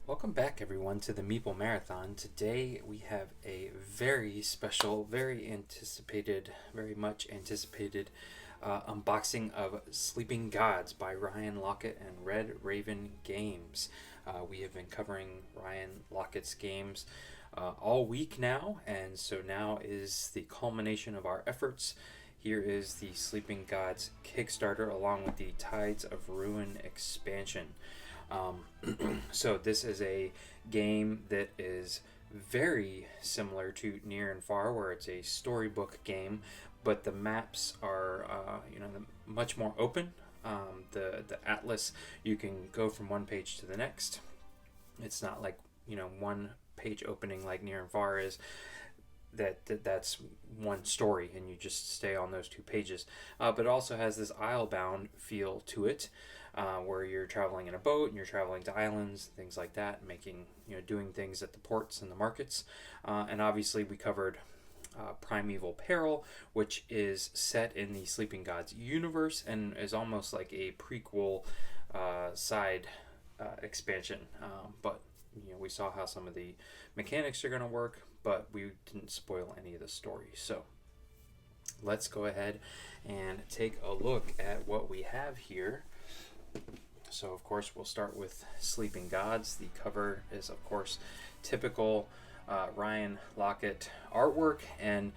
Welcome back, everyone, to the Meeple Marathon. Today we have a very special, very much anticipated unboxing of Sleeping Gods by Ryan Laukat and Red Raven Games. We have been covering Ryan Laukat's games all week now, and so now is the culmination of our efforts. Here is the Sleeping Gods Kickstarter along with the Tides of Ruin expansion. So this is a game that is very similar to Near and Far, where it's a storybook game, but the maps are much more open. The atlas, you can go from one page to the next. It's not like one page opening like Near and Far is. That's one story and you just stay on those two pages, but it also has this isle-bound feel to it, where you're traveling in a boat and you're traveling to islands, things like that, doing things at the ports and the markets. And obviously we covered Primeval Peril, which is set in the Sleeping Gods universe and is almost like a prequel side expansion, but we saw how some of the mechanics are going to work, but we didn't spoil any of the story. So let's go ahead and take a look at what we have here. So of course we'll start with Sleeping Gods. The cover is of course typical Ryan Laukat artwork, and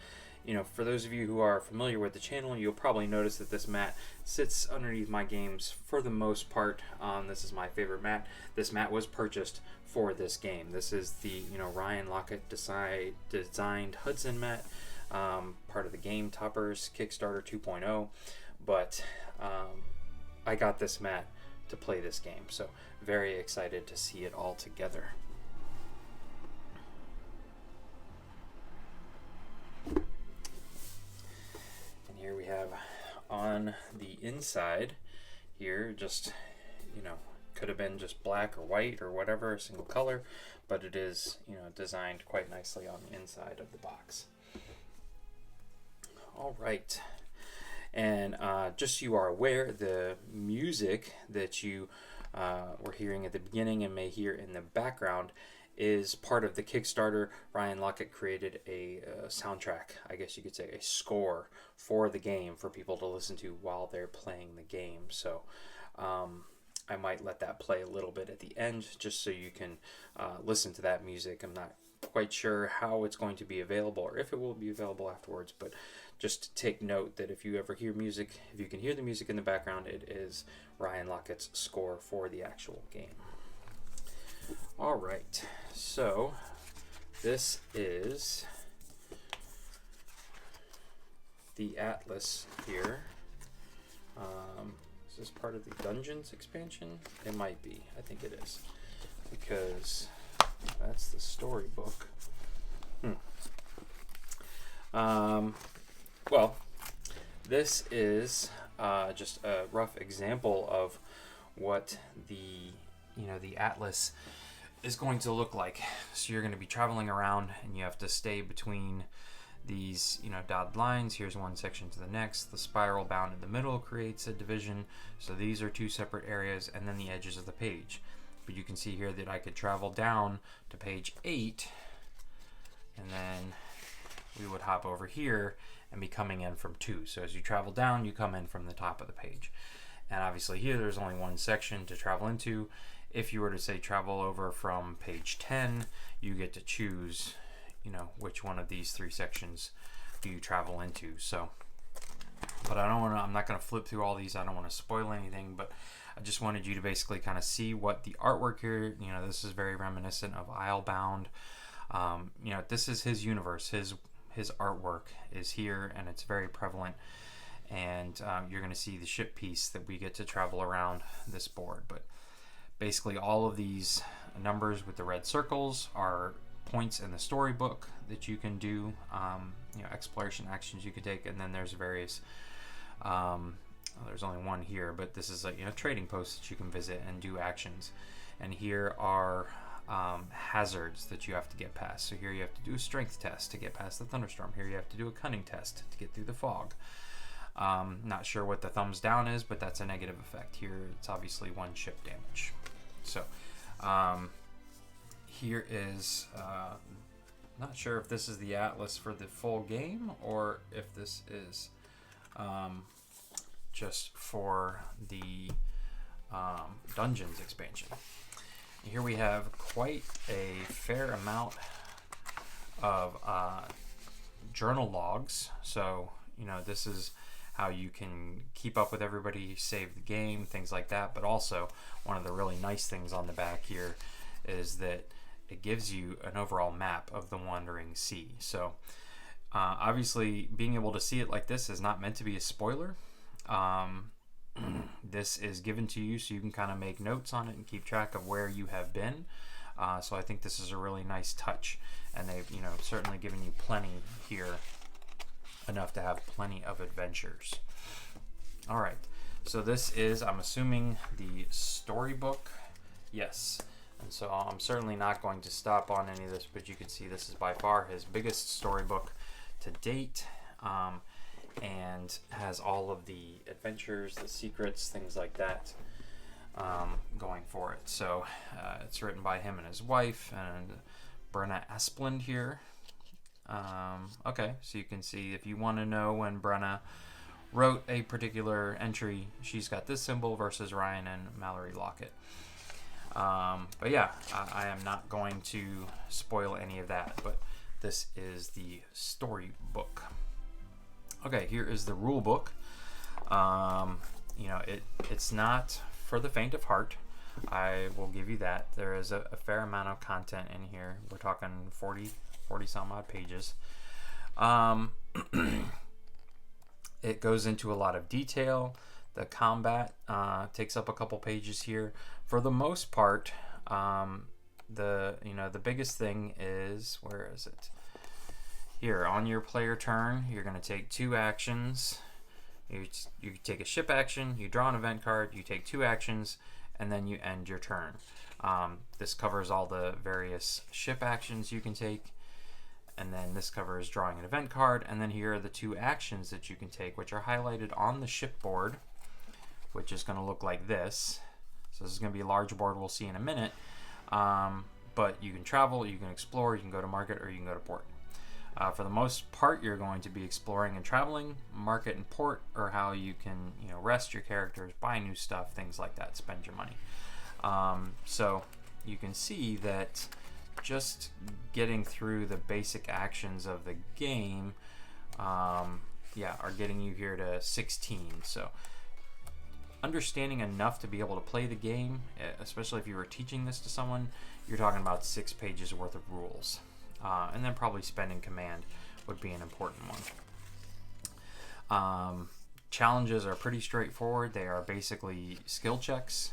for those of you who are familiar with the channel, you'll probably notice that this mat sits underneath my games for the most part. This is my favorite mat. This mat was purchased for this game. This is the Ryan Laukat designed Hudson mat, part of the Game Toppers Kickstarter 2.0, but I got this mat to play this game, so very excited to see it all together. And here we have on the inside here, just could have been just black or white or whatever, a single color, but it is designed quite nicely on the inside of the box. All right. And just so you are aware, the music that you were hearing at the beginning and may hear in the background is part of the Kickstarter. Ryan Laukat created a soundtrack, I guess you could say a score for the game for people to listen to while they're playing the game. So I might let that play a little bit at the end just so you can listen to that music. I'm not quite sure how it's going to be available or if it will be available afterwards, but just take note that if you ever hear music, if you can hear the music in the background, it is Ryan Laukat's score for the actual game. All right, so this is the Atlas here. Is this part of the Dungeons expansion? It might be. I think it is, because that's the Storybook. Well, this is just a rough example of what the Atlas is going to look like. So you're going to be traveling around and you have to stay between these dotted lines. Here's one section to the next. The spiral bound in the middle creates a division. So these are two separate areas, and then the edges of the page. But you can see here that I could travel down to page 8, and then we would hop over here and be coming in from 2. So as you travel down, you come in from the top of the page. And obviously here there's only one section to travel into. If you were to say travel over from page 10, you get to choose which one of these 3 sections do you travel into. So, but I'm not going to flip through all these. I don't want to spoil anything, but I just wanted you to basically kind of see what the artwork here, this is very reminiscent of Islebound. This is his universe. His artwork is here, and it's very prevalent. And you're going to see the ship piece that we get to travel around this board. But basically all of these numbers with the red circles are points in the storybook that you can do, exploration actions you could take, and then there's various there's only one here, but this is trading posts that you can visit and do actions. And here are hazards that you have to get past. So here you have to do a strength test to get past the thunderstorm. Here you have to do a cunning test to get through the fog. Not sure what the thumbs down is, but that's a negative effect. Here it's obviously 1 ship damage. So here is, not sure if this is the atlas for the full game or if this is just for the Dungeons expansion. Here we have quite a fair amount of journal logs. So, this is how you can keep up with everybody, save the game, things like that. But also, one of the really nice things on the back here is that it gives you an overall map of the Wandering Sea. So, obviously, being able to see it like this is not meant to be a spoiler. This is given to you so you can kind of make notes on it and keep track of where you have been. So I think this is a really nice touch, and they've certainly given you plenty here, enough to have plenty of adventures. All right, so this is, I'm assuming, the Storybook. Yes, and so I'm certainly not going to stop on any of this, but you can see this is by far his biggest storybook to date. And has all of the adventures, the secrets, things like that going for it. So it's written by him and his wife, and Brenna Asplund here. Okay, so you can see if you want to know when Brenna wrote a particular entry, she's got this symbol versus Ryan and Mallory Laukat. But yeah, I am not going to spoil any of that, but this is the Storybook. Okay, here is the rule book. It's not for the faint of heart. I will give you that. There is a fair amount of content in here. We're talking 40 some odd pages. It goes into a lot of detail. The combat takes up a couple pages here. For the most part, the biggest thing is, where is it? Here, on your player turn, you're going to take 2 actions. You take a ship action, you draw an event card, you take 2 actions, and then you end your turn. This covers all the various ship actions you can take, and then this covers drawing an event card, and then here are the 2 actions that you can take, which are highlighted on the shipboard, which is going to look like this. So this is going to be a large board we'll see in a minute, but you can travel, you can explore, you can go to market, or you can go to port. For the most part, you're going to be exploring and traveling. Market and port are how you can, rest your characters, buy new stuff, things like that, spend your money. So you can see that just getting through the basic actions of the game, are getting you here to 16. So understanding enough to be able to play the game, especially if you were teaching this to someone, you're talking about 6 pages worth of rules. And then probably spending command would be an important one. Challenges are pretty straightforward. They are basically skill checks.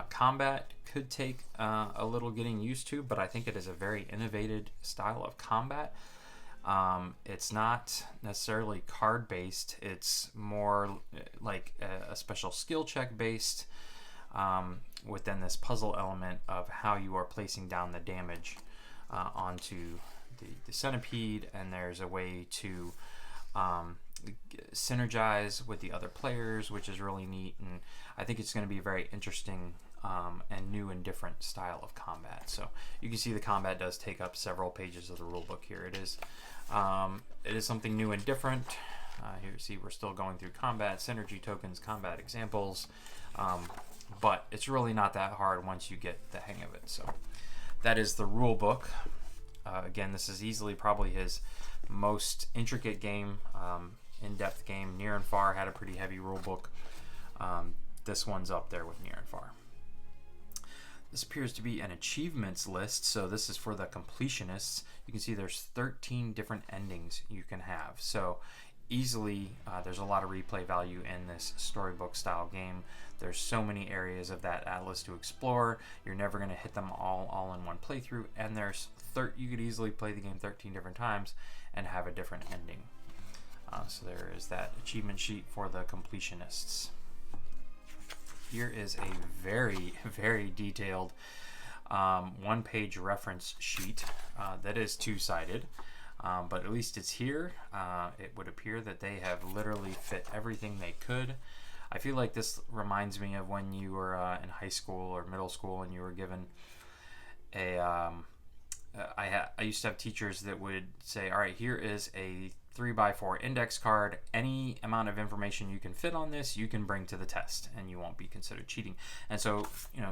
Combat could take a little getting used to, but I think it is a very innovative style of combat. It's not necessarily card based. It's more like a special skill check based, with then this puzzle element of how you are placing down the damage onto the centipede, and there's a way to synergize with the other players, which is really neat, and I think it's going to be a very interesting and new and different style of combat. So you can see the combat does take up several pages of the rulebook here. It is something new and different. Here you see we're still going through combat, synergy tokens, combat examples, but it's really not that hard once you get the hang of it. So that is the rule book. Again, this is easily probably his most intricate game, in-depth game. Near and Far had a pretty heavy rule book. This one's up there with Near and Far. This appears to be an achievements list, so this is for the completionists. You can see there's 13 different endings you can have. So easily, there's a lot of replay value in this storybook style game. There's so many areas of that atlas to explore. You're never going to hit them all in one playthrough, and you could easily play the game 13 different times and have a different ending. So there is that achievement sheet for the completionists. Here is a very, very detailed 1-page reference sheet that is 2-sided, but at least it's here. It would appear that they have literally fit everything they could. I feel like this reminds me of when you were in high school or middle school and you were given I used to have teachers that would say, all right, here is a 3x4 index card. Any amount of information you can fit on this, you can bring to the test, and you won't be considered cheating. And so,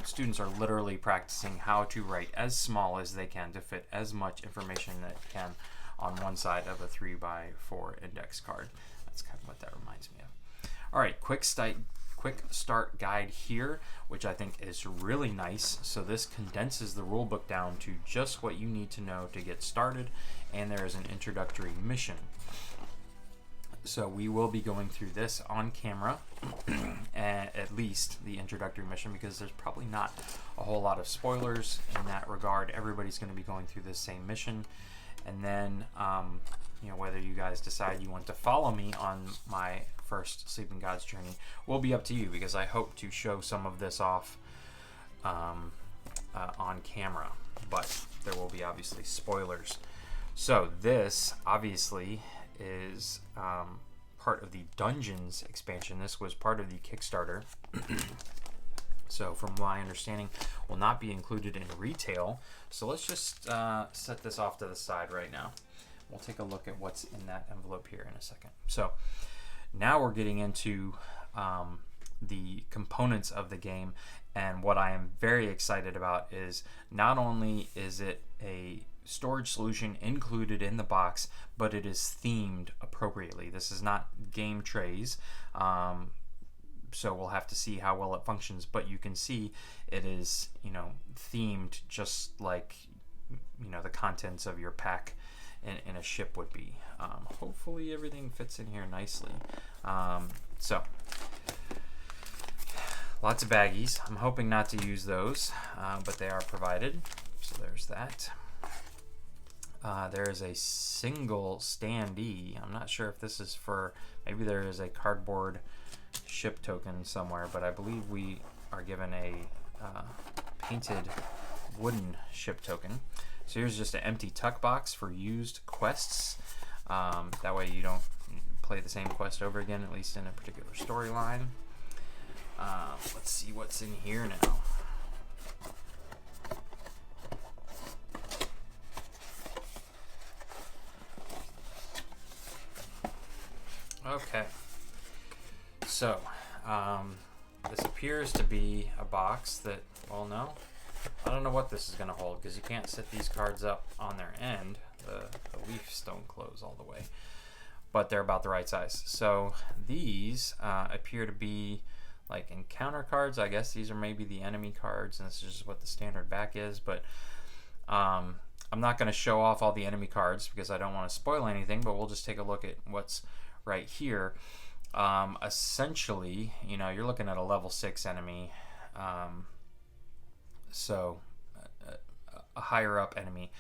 students are literally practicing how to write as small as they can to fit as much information that can on one side of a 3x4 index card. That's kind of what that reminds me of. All right, quick start guide here, which I think is really nice. So this condenses the rule book down to just what you need to know to get started, and there is an introductory mission. So we will be going through this on camera, at least the introductory mission, because there's probably not a whole lot of spoilers in that regard. Everybody's going to be going through this same mission, and then whether you guys decide you want to follow me on my first Sleeping Gods journey will be up to you, because I hope to show some of this off on camera, but there will be obviously spoilers. So this obviously is part of the Dungeons expansion. This was part of the Kickstarter. So from my understanding, will not be included in retail. So let's just set this off to the side right now. We'll take a look at what's in that envelope here in a second. So now we're getting into the components of the game, and what I am very excited about is not only is it a storage solution included in the box, but it is themed appropriately. This is not game trays, so we'll have to see how well it functions, but you can see it is themed just like the contents of your pack in a ship would be. Hopefully everything fits in here nicely. So lots of baggies. I'm hoping not to use those, but they are provided, so there's that. There is a single standee. I'm not sure if this is for, maybe there is a cardboard ship token somewhere, but I believe we are given a painted wooden ship token. So here's just an empty tuck box for used quests. That way you don't play the same quest over again, at least in a particular storyline. Let's see what's in here now. Okay, so this appears to be a box that, well, no, I don't know what this is going to hold, because you can't set these cards up on their end. The leaves don't close all the way, but they're about the right size. So these appear to be like encounter cards. I guess these are maybe the enemy cards, and this is just what the standard back is, but I'm not going to show off all the enemy cards because I don't want to spoil anything, but we'll just take a look at what's right here. Essentially, you're looking at a level 6 enemy, so a higher up enemy.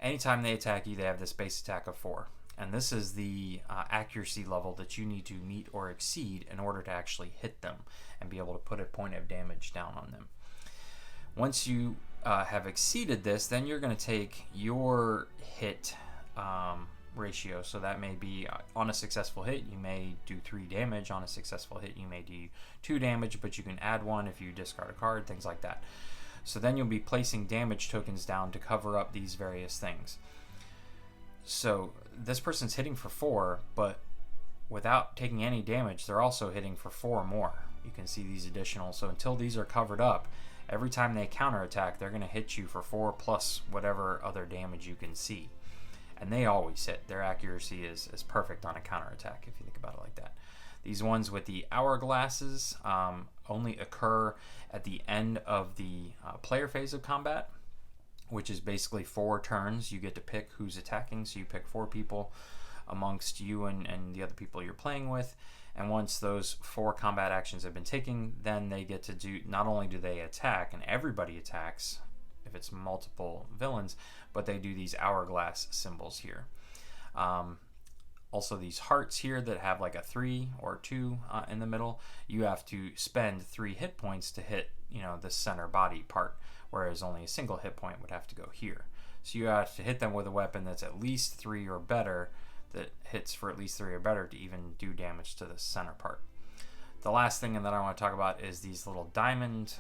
Anytime they attack you, they have this base attack of 4, and this is the accuracy level that you need to meet or exceed in order to actually hit them and be able to put a point of damage down on them. Once you have exceeded this, then you're going to take your hit ratio. So that may be on a successful hit, you may do 3 damage. On a successful hit, you may do 2 damage, but you can add 1 if you discard a card, things like that. So then you'll be placing damage tokens down to cover up these various things. So this person's hitting for 4, but without taking any damage, they're also hitting for 4 more. You can see these additional. So until these are covered up, every time they counterattack, they're going to hit you for 4 plus whatever other damage you can see. And they always hit. Their accuracy is perfect on a counterattack, if you think about it like that. These ones with the hourglasses only occur at the end of the player phase of combat, which is basically 4 turns. You get to pick who's attacking, so you pick 4 people amongst you and the other people you're playing with. And once those 4 combat actions have been taken, then they get to do, not only do they attack, and everybody attacks if it's multiple villains, but they do these hourglass symbols here. Also these hearts here that have like a 3 or 2 in the middle, you have to spend 3 hit points to hit the center body part, whereas only a single hit point would have to go here. So you have to hit them with a weapon that's at least 3 or better, that hits for at least 3 or better to even do damage to the center part. The last thing that I want to talk about is these little diamond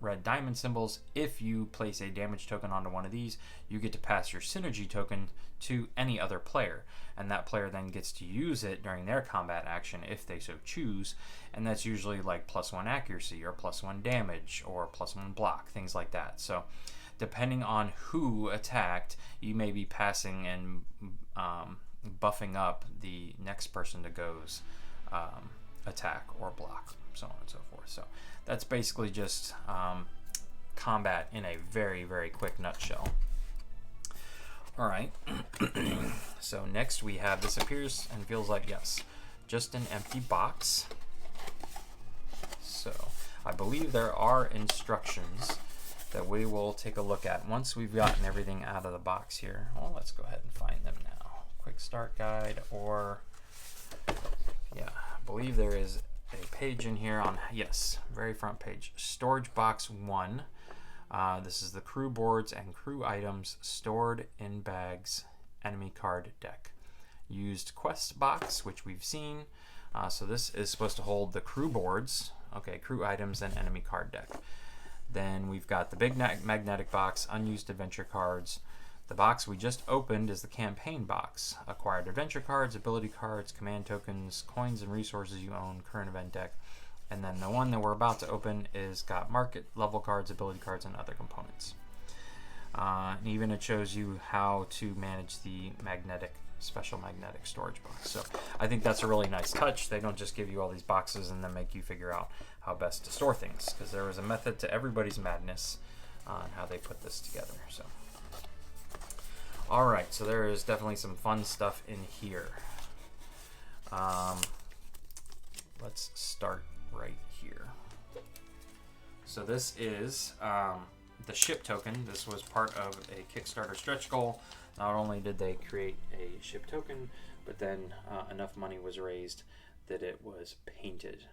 red diamond symbols. If you place a damage token onto one of these, you get to pass your synergy token to any other player, and that player then gets to use it during their combat action if they so choose, and that's usually like +1 accuracy or +1 damage or +1 block, things like that. So depending on who attacked, you may be passing and buffing up the next person to go's attack or block, so on and so forth. So that's basically just combat in a very, very quick nutshell. All right. So next we have, this appears and feels like, yes, just an empty box. So I believe there are instructions that we will take a look at once we've gotten everything out of the box here. Well, let's go ahead and find them now. Quick start guide, or yeah, I believe there is a page in here on, yes, very front page, storage box 1. This is the crew boards and crew items stored in bags enemy card deck. Used quest box, which we've seen. So this is supposed to hold the crew boards, okay, crew items and enemy card deck. Then we've got the big magnetic box, unused adventure cards. The box we just opened is the campaign box. Acquired adventure cards, ability cards, command tokens, coins and resources you own, current event deck. And then the one that we're about to open is got market, level cards, ability cards, and other components. And even it shows you how to manage the special magnetic storage box. So I think that's a really nice touch. They don't just give you all these boxes and then make you figure out how best to store things, because there was a method to everybody's madness on how they put this together. So all right, so there is definitely some fun stuff in here. Let's start right here. So this is the ship token. This was part of a Kickstarter stretch goal. Not only did they create a ship token, but then enough money was raised that it was painted.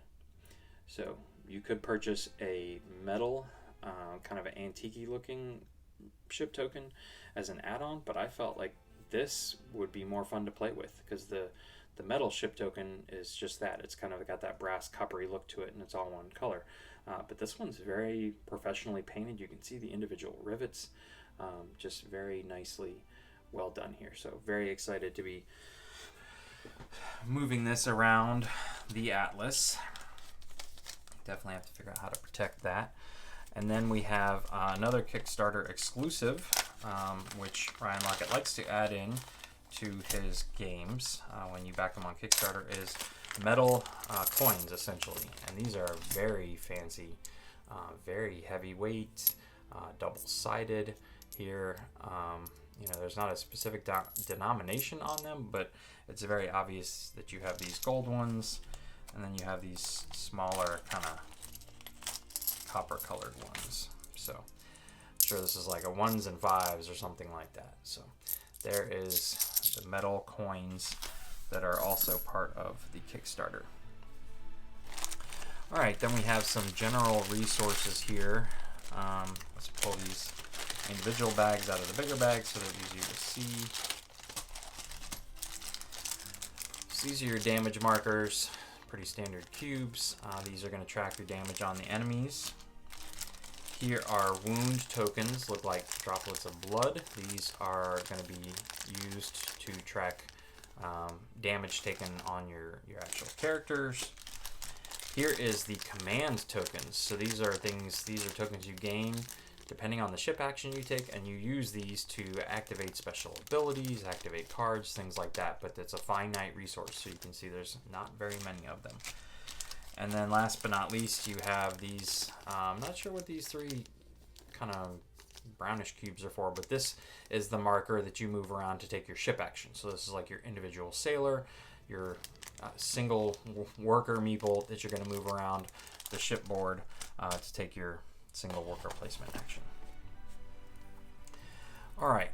So you could purchase a metal, kind of an antique-y looking ship token as an add-on, but I felt like this would be more fun to play with, because the metal ship token is just that. It's kind of got that brass coppery look to it, and it's all one color. But this one's very professionally painted. You can see the individual rivets, just very nicely well done here. So very excited to be moving this around the Atlas. Definitely have to figure out how to protect that. And then we have another Kickstarter exclusive, which Ryan Laukat likes to add in to his games when you back them on Kickstarter, is metal coins, essentially. And these are very fancy, very heavyweight, double-sided here. You know, there's not a specific denomination on them, but it's very obvious that you have these gold ones, and then you have these smaller kind of copper-colored ones. So I'm sure this is like a 1s and 5s or something like that. So there is the metal coins that are also part of the Kickstarter. All right, then we have some general resources here. Let's pull these individual bags out of the bigger bags so they're easier to see. So these are your damage markers, pretty standard cubes. These are going to track your damage on the enemies. Here are wound tokens, look like droplets of blood. These are going to be used to track damage taken on your actual characters. Here is the command tokens. So these are tokens you gain depending on the ship action you take, and you use these to activate special abilities, activate cards, things like that, but it's a finite resource, so you can see there's not very many of them. And then last but not least, you have these, I'm not sure what these three kind of brownish cubes are for, but this is the marker that you move around to take your ship action. So this is like your individual sailor, your single worker meeple that you're going to move around the shipboard to take your single worker placement action. All right,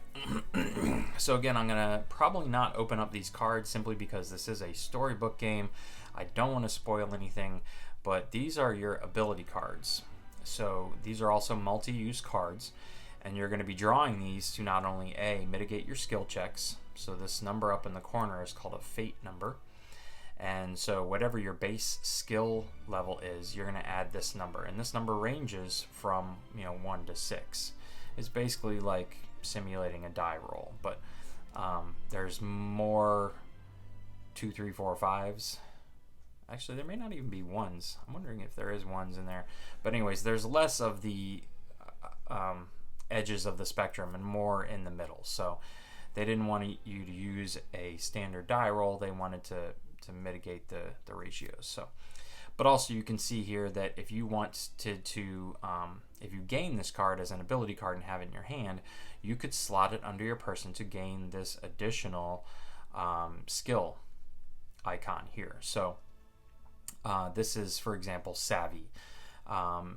so again, I'm gonna probably not open up these cards simply because this is a storybook game. I don't want to spoil anything, but these are your ability cards. So these are also multi-use cards, and you're going to be drawing these to not only mitigate your skill checks. So this number up in the corner is called a fate number, And so whatever your base skill level is, you're going to add this number. And this number ranges from 1 to 6. It's basically like simulating a die roll, but there's more 2, 3, 4, 5s. Actually, there may not even be 1s. I'm wondering if there is 1s in there. But anyways, there's less of the edges of the spectrum and more in the middle. So they didn't want you to use a standard die roll. They wanted to mitigate the ratios. So, but also you can see here that if you want to if you gain this card as an ability card and have it in your hand, you could slot it under your person to gain this additional skill icon here. So this is, for example, Savvy.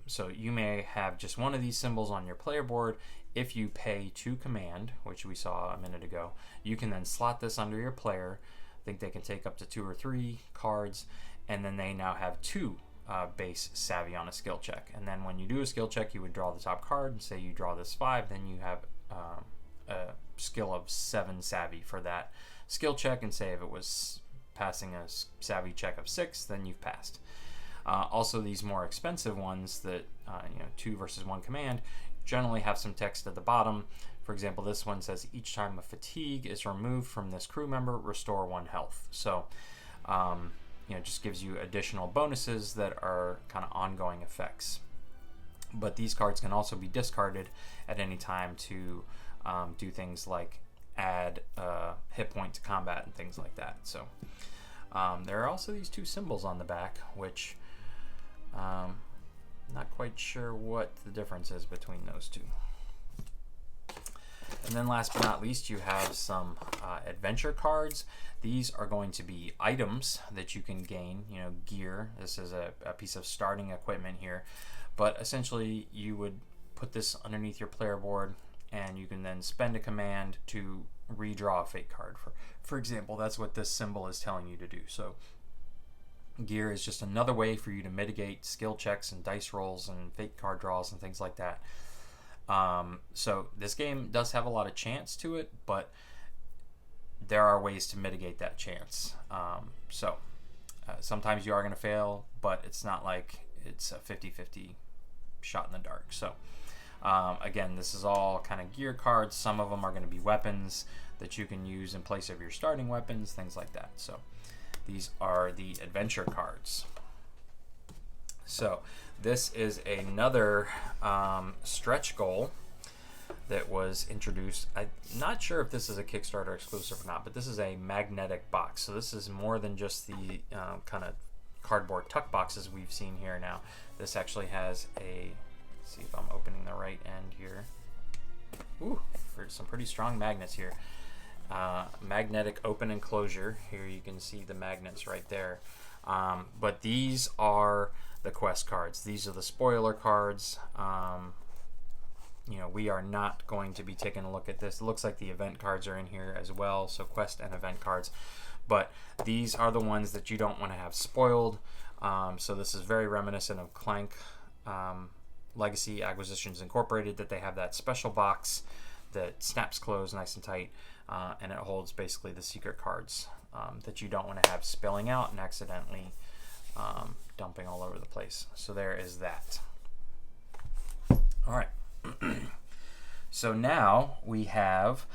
So you may have just one of these symbols on your player board. If you pay to command, which we saw a minute ago, you can then slot this under your player. I think they can take up to 2 or 3 cards, and then they now have 2 base Savvy on a skill check. And then when you do a skill check, you would draw the top card and say you draw this 5, then you have a skill of 7 Savvy for that skill check, and say if it was passing a Savvy check of 6, then you've passed. Also, these more expensive ones that 2 versus 1 command generally have some text at the bottom. For example, this one says each time a fatigue is removed from this crew member, restore 1 health. So just gives you additional bonuses that are kind of ongoing effects. But these cards can also be discarded at any time to do things like add hit point to combat and things like that. So there are also these 2 symbols on the back, which not quite sure what the difference is between those 2. And then last but not least, you have some adventure cards. These are going to be items that you can gain, gear. This is a piece of starting equipment here. But essentially, you would put this underneath your player board, and you can then spend a command to redraw a fate card. For example, that's what this symbol is telling you to do. So gear is just another way for you to mitigate skill checks and dice rolls and fate card draws and things like that. So this game does have a lot of chance to it, but there are ways to mitigate that chance. Sometimes you are going to fail, but it's not like it's a 50-50 shot in the dark. So again, this is all kind of gear cards. Some of them are going to be weapons that you can use in place of your starting weapons, things like that. So these are the adventure cards. So this is another stretch goal that was introduced. I'm not sure if this is a Kickstarter exclusive or not, but this is a magnetic box. So this is more than just the kind of cardboard tuck boxes we've seen here now. This actually has a, let's see if I'm opening the right end here. Ooh, for some pretty strong magnets here. Magnetic open and closure. Here you can see the magnets right there. But these are the quest cards. These are the spoiler cards. We are not going to be taking a look at this. It looks like the event cards are in here as well, so quest and event cards. But these are the ones that you don't want to have spoiled. So this is very reminiscent of Clank Legacy Acquisitions Incorporated, that they have that special box that snaps closed nice and tight, and it holds basically the secret cards that you don't want to have spilling out and accidentally dumping all over the place. So there is that. All right. So now we have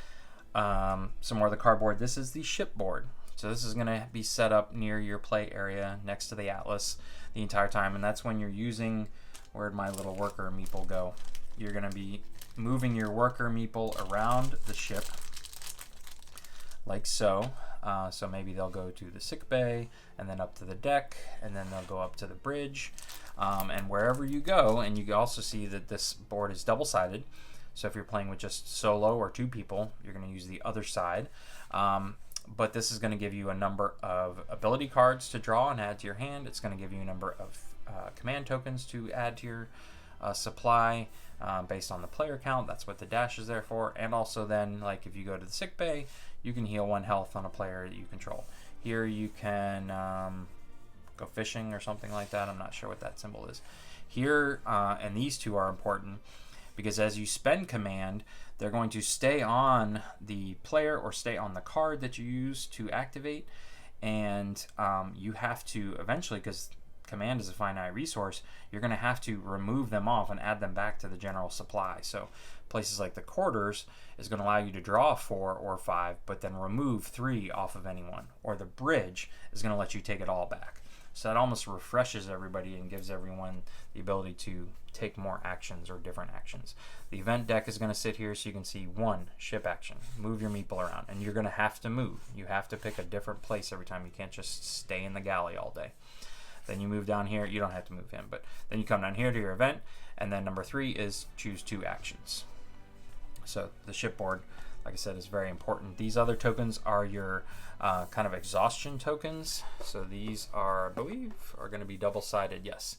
some more of the cardboard. This is the shipboard. So this is going to be set up near your play area next to the Atlas the entire time, and that's when you're using, where'd my little worker meeple go? You're going to be moving your worker meeple around the ship like so. So maybe they'll go to the sick bay and then up to the deck, and then they'll go up to the bridge, and wherever you go. And you can also see that this board is double-sided, so if you're playing with just solo or 2 people, you're going to use the other side. But this is going to give you a number of ability cards to draw and add to your hand. It's going to give you a number of command tokens to add to your supply based on the player count. That's what the dash is there for. And also then, like if you go to the sick bay, you can heal 1 health on a player that you control. Here you can go fishing or something like that. I'm not sure what that symbol is. Here, and these 2 are important because as you spend command, they're going to stay on the player or stay on the card that you use to activate. and you have to eventually, because command is a finite resource, you're going to have to remove them off and add them back to the general supply. So places like the quarters is going to allow you to draw 4 or 5, but then remove 3 off of anyone. Or the bridge is going to let you take it all back. So that almost refreshes everybody and gives everyone the ability to take more actions or different actions. The event deck is going to sit here so you can see 1, ship action. Move your meeple around. And you're going to have to move. You have to pick a different place every time. You can't just stay in the galley all day. Then you move down here. You don't have to move him, but then you come down here to your event. And then number 3 is choose 2 actions. So the shipboard, like I said, is very important. These other tokens are your kind of exhaustion tokens. So these are, I believe, are going to be double-sided, yes.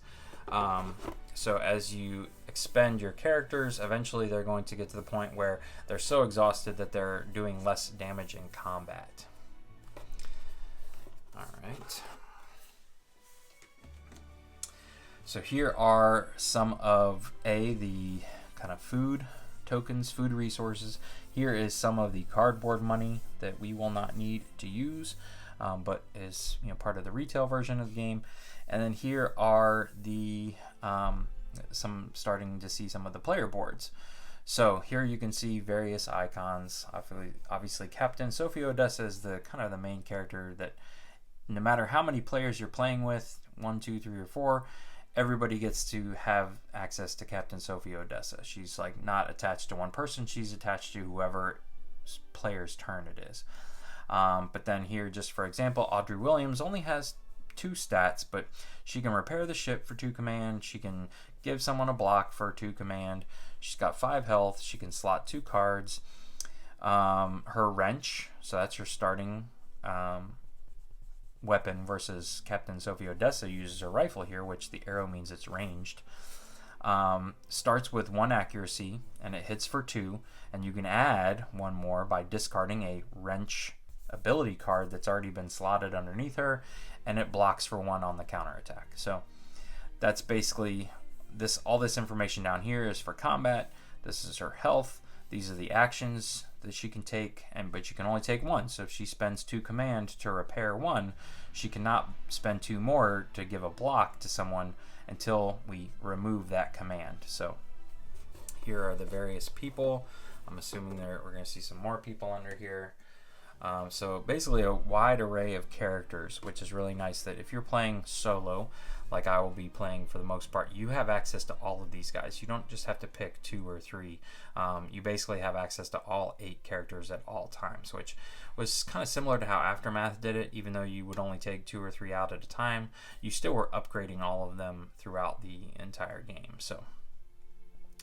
So as you expend your characters, eventually they're going to get to the point where they're so exhausted that they're doing less damage in combat. All right. So here are some of the kind of food tokens, food resources. Here is some of the cardboard money that we will not need to use, but is part of the retail version of the game. And then here are the starting to see some of the player boards. So here you can see various icons. Obviously Captain Sophie Odessa is the kind of the main character that no matter how many players you're playing with, 1, 2, 3, or 4, everybody gets to have access to Captain Sophie Odessa. She's like not attached to one person. She's attached to whoever player's turn it is. But then here, just for example, Audrey Williams only has 2 stats, but she can repair the ship for 2 command. She can give someone a block for 2 command. She's got 5 health. She can slot 2 cards. Her wrench, so that's her starting weapon, versus Captain Sophie Odessa uses her rifle here, which the arrow means it's ranged. Starts with 1 accuracy and it hits for 2, and you can add 1 more by discarding a wrench ability card that's already been slotted underneath her, and it blocks for 1 on the counterattack. So that's basically this. All this information down here is for combat. This is her health. These are the actions that she can take, but you can only take 1. So if she spends 2 command to repair 1, she cannot spend 2 more to give a block to someone until we remove that command. So here are the various people. I'm assuming we're going to see some more people under here. So basically a wide array of characters, which is really nice that if you're playing solo, like I will be playing for the most part, you have access to all of these guys. You don't just have to pick 2 or 3. You basically have access to all 8 characters at all times, which was kind of similar to how Aftermath did it. Even though you would only take 2 or 3 out at a time, you still were upgrading all of them throughout the entire game. So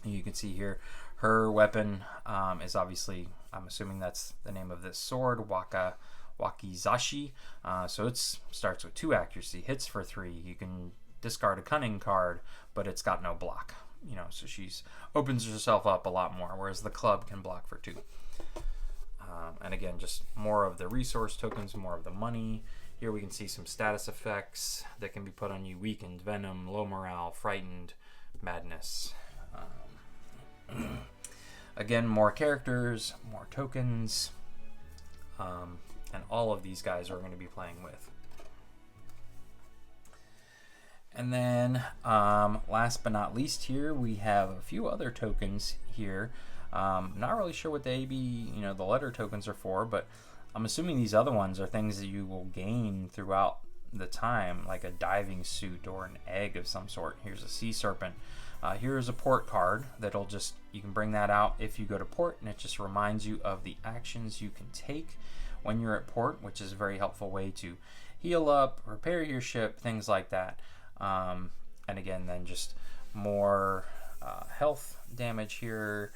you can see here her weapon is obviously, I'm assuming that's the name of this sword, Wakizashi. So it starts with 2 accuracy, hits for 3. You can discard a cunning card, but it's got no block. So she's opens herself up a lot more, whereas the club can block for 2. And again, just more of the resource tokens, more of the money. Here we can see some status effects that can be put on you: weakened, venom, low morale, frightened, madness. Again, more characters, more tokens, and all of these guys are going to be playing with. And then last but not least, here we have a few other tokens here. Not really sure what the AB, the letter tokens are for, but I'm assuming these other ones are things that you will gain throughout the time, like a diving suit or an egg of some sort. Here's a sea serpent. Here's a port card that'll you can bring that out if you go to port, and it just reminds you of the actions you can take when you're at port, which is a very helpful way to heal up, repair your ship, things like that. And again, then just more health damage here,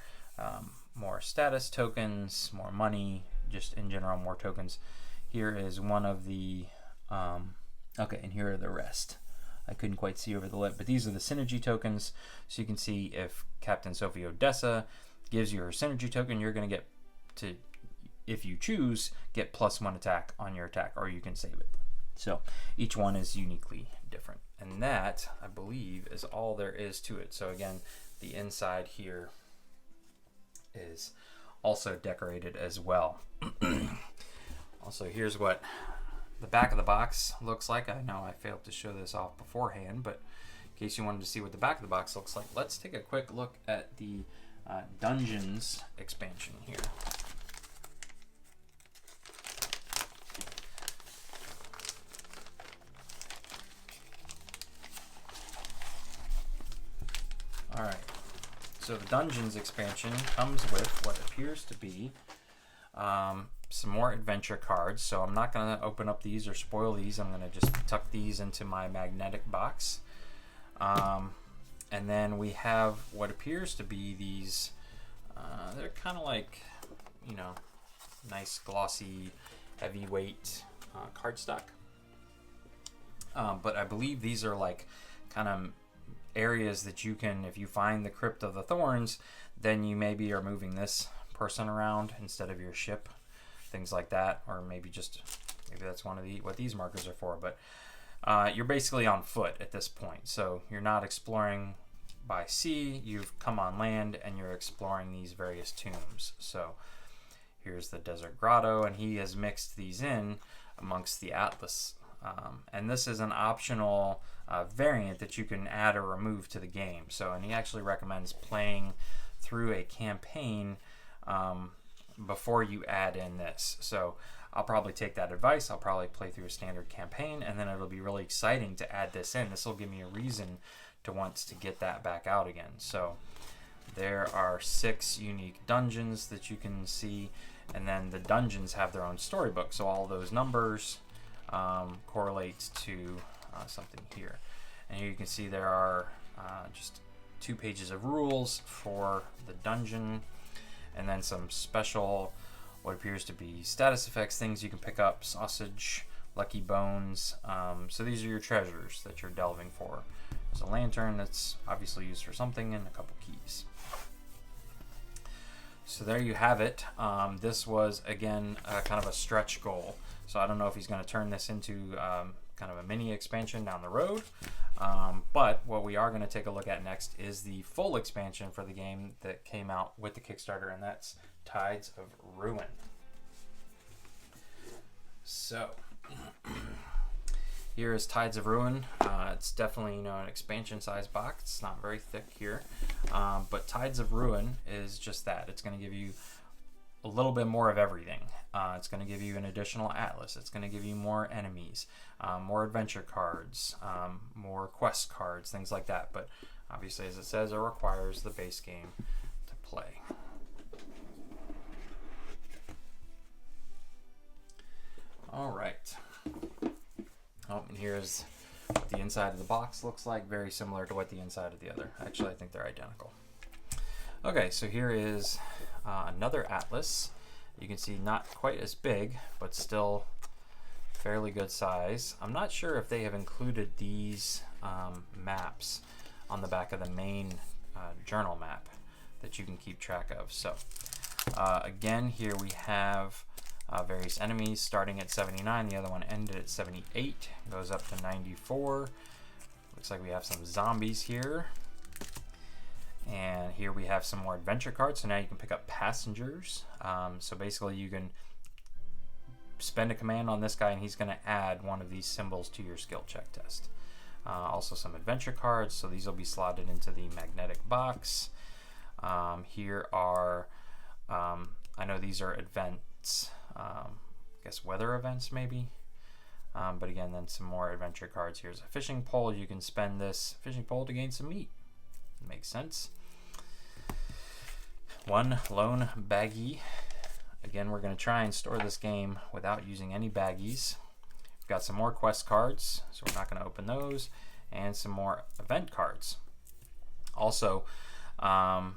more status tokens, more money, just in general, more tokens. Here is one of the, okay, and here are the rest. I couldn't quite see over the lip, but these are the synergy tokens. So you can see if Captain Sophie Odessa gives you her synergy token, you're going to get to, if you choose, get +1 attack on your attack, or you can save it. So each one is uniquely different. And that, I believe, is all there is to it. So again, the inside here is also decorated as well. Also, here's what the back of the box looks like. I know I failed to show this off beforehand, but in case you wanted to see what the back of the box looks like, let's take a quick look at the Dungeons expansion here. Alright, so the Dungeons expansion comes with what appears to be some more adventure cards. So I'm not going to open up these or spoil these. I'm going to just tuck these into my magnetic box. And then we have what appears to be these, they're kind of like, you know, nice glossy heavyweight cardstock. But I believe these are like kind of areas that you can, if you find the Crypt of the Thorns, then you maybe are moving this person around instead of your ship, things like that, or maybe that's one of what these markers are for. But you're basically on foot at this point, so you're not exploring by sea, you've come on land and you're exploring these various tombs. So here's the Desert Grotto, and he has mixed these in amongst the Atlas. And this is an optional variant that you can add or remove to the game. So, and he actually recommends playing through a campaign before you add in this. So I'll probably take that advice. I'll probably play through a standard campaign, and then it'll be really exciting to add this in. This will give me a reason to want to get that back out again. So there are 6 unique dungeons that you can see, and then the dungeons have their own storybook. So all those numbers correlates to something here. And here you can see there are just 2 pages of rules for the dungeon, and then some special, what appears to be status effects, things you can pick up, sausage, lucky bones. So these are your treasures that you're delving for. There's a lantern that's obviously used for something, and a couple keys. So there you have it. This was, again, kind of a stretch goal. So I don't know if he's going to turn this into kind of a mini expansion down the road. But what we are going to take a look at next is the full expansion for the game that came out with the Kickstarter, and that's Tides of Ruin. So here is Tides of Ruin. It's definitely, an expansion size box. It's not very thick here. But Tides of Ruin is just that. It's going to give you a little bit more of everything. It's going to give you an additional atlas. It's going to give you more enemies, more adventure cards, more quest cards, things like that. But obviously, as it says, it requires the base game to play. All right. Oh, and here's what the inside of the box looks like. Very similar to what the inside of the other. Actually, I think they're identical. Okay, so here is another atlas. You can see not quite as big, but still fairly good size. I'm not sure if they have included these maps on the back of the main journal map that you can keep track of. So again, here we have various enemies starting at 79. The other one ended at 78, goes up to 94. Looks like we have some zombies here. And here we have some more adventure cards. So now you can pick up passengers. So basically you can spend a command on this guy and he's going to add one of these symbols to your skill check test. Also some adventure cards. So these will be slotted into the magnetic box. Here are, I know these are events, I guess weather events maybe. But again, then some more adventure cards. Here's a fishing pole. You can spend this fishing pole to gain some meat. Makes sense. One lone baggie. Again, we're going to try and store this game without using any baggies. We've got some more quest cards, so we're not going to open those, and some more event cards. Also, I'm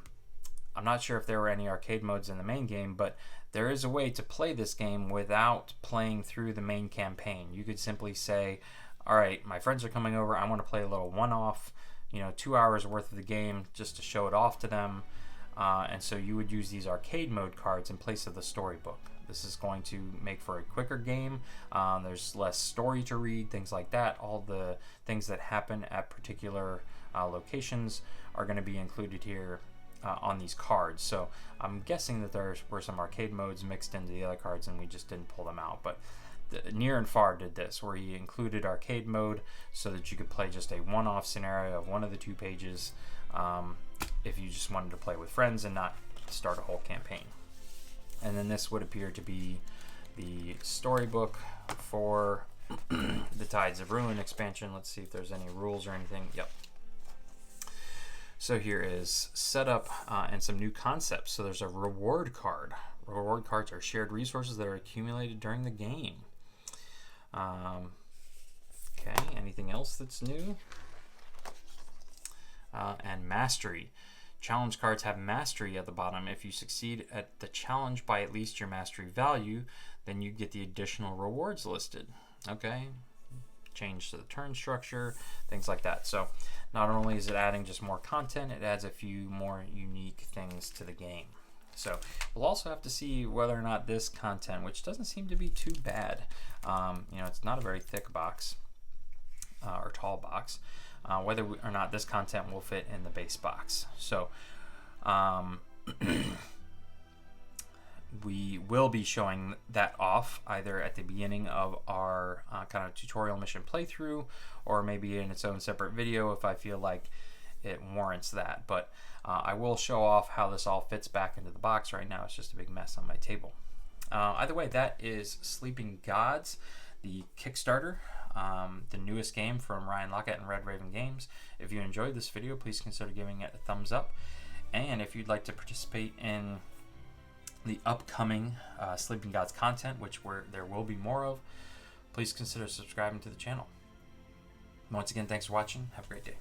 not sure if there were any arcade modes in the main game, but there is a way to play this game without playing through the main campaign. You could simply say, all right, my friends are coming over, I want to play a little one-off, 2 hours worth of the game just to show it off to them. And so you would use these arcade mode cards in place of the storybook. This is going to make for a quicker game. There's less story to read, things like that. All the things that happen at particular locations are going to be included here on these cards. So I'm guessing that there were some arcade modes mixed into the other cards and we just didn't pull them out. But Near and Far did this, where he included arcade mode so that you could play just a one-off scenario of one of the 2 pages if you just wanted to play with friends and not start a whole campaign. And then this would appear to be the storybook for the Tides of Ruin expansion. Let's see if there's any rules or anything. Yep. So here is setup and some new concepts. So there's a reward card. Reward cards are shared resources that are accumulated during the game. Okay, anything else that's new? And mastery. Challenge cards have mastery at the bottom. If you succeed at the challenge by at least your mastery value, then you get the additional rewards listed. Okay, change to the turn structure, things like that. So not only is it adding just more content, it adds a few more unique things to the game. So we'll also have to see whether or not this content, which doesn't seem to be too bad, it's not a very thick box or tall box, whether or not this content will fit in the base box. So we will be showing that off either at the beginning of our kind of tutorial mission playthrough, or maybe in its own separate video if I feel like it warrants that. But I will show off how this all fits back into the box. Right now it's just a big mess on my table. Either way, that is Sleeping Gods, the Kickstarter, the newest game from Ryan Laukat and Red Raven Games. If you enjoyed this video, please consider giving it a thumbs up. And if you'd like to participate in the upcoming Sleeping Gods content, which there will be more of, please consider subscribing to the channel. Once again, thanks for watching. Have a great day.